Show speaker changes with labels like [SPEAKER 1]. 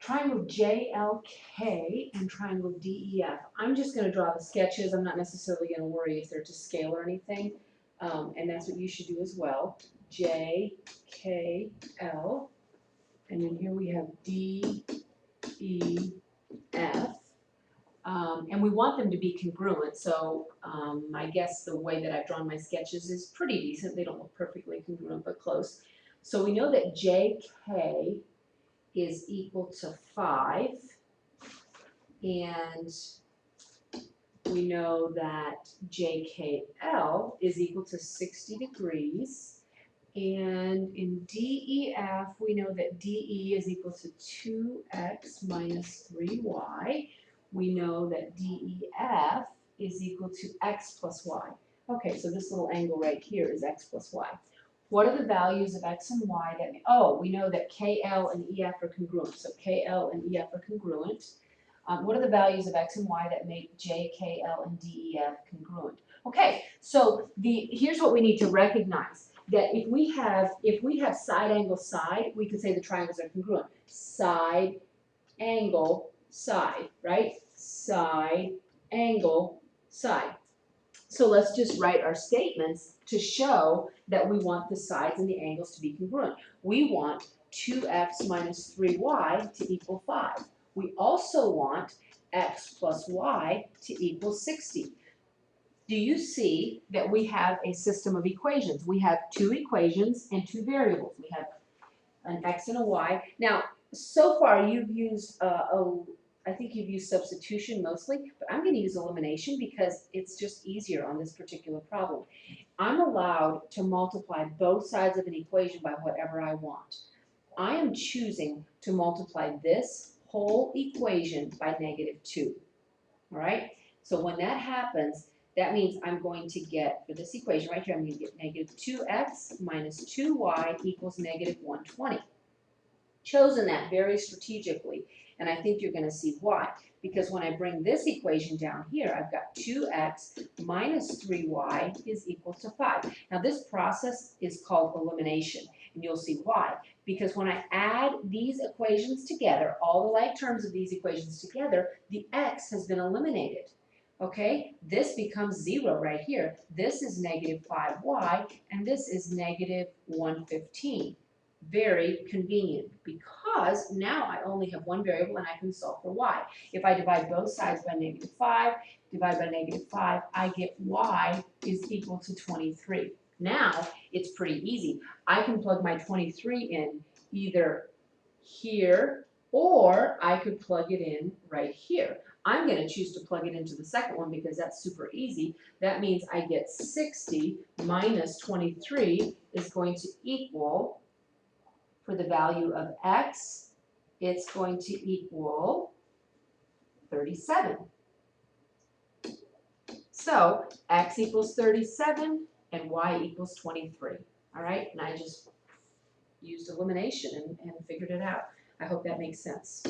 [SPEAKER 1] triangle JLK and triangle DEF. I'm just going to draw the sketches. I'm not necessarily going to worry if they're to scale or anything, and that's what you should do as well. JKL, and then here we have DEF. And we want them to be congruent, so I guess the way that I've drawn my sketches is pretty decent. They don't look perfectly congruent, but close. So we know that JK is equal to 5, and we know that JKL is equal to 60 degrees, and in DEF, we know that DE is equal to 2x minus 3y. We know that DEF is equal to x plus y. Okay, so this little angle right here is x plus y. What are the values of x and y that, oh, we know that KL and EF are congruent. So KL and EF are congruent. What are the values of x and y that make JKL and DEF congruent? Okay, so here's what we need to recognize. That if we have side angle side, we could say the triangles are congruent. Side, angle, side, right? Side, angle, side. So let's just write our statements to show that we want the sides and the angles to be congruent. We want 2x minus 3y to equal 5. We also want x plus y to equal 60. Do you see that we have a system of equations? We have two equations and two variables. We have an x and a y. Now, so far you've used I think you've used substitution mostly, but I'm going to use elimination because it's just easier on this particular problem. I'm allowed to multiply both sides of an equation by whatever I want. I am choosing to multiply this whole equation by -2. All right? So when that happens, that means I'm going to get, for this equation right here, I'm going to get -2x minus 2y equals -120. Chosen that very strategically, and I think you're going to see why. Because when I bring this equation down here, I've got 2x minus 3y is equal to 5. Now this process is called elimination, and you'll see why. Because when I add these equations together, all the like terms of these equations together, the x has been eliminated. Okay, this becomes 0 right here. This is -5y, and this is -115. Very convenient because now I only have one variable and I can solve for y. If I divide both sides by -5, divide by -5, I get y is equal to 23. Now it's pretty easy. I can plug my 23 in either here or I could plug it in right here. I'm going to choose to plug it into the second one because that's super easy. That means I get 60 minus 23 is going to equal, for the value of x, it's going to equal 37. So x equals 37 and y equals 23. All right, and I just used elimination and figured it out. I hope that makes sense.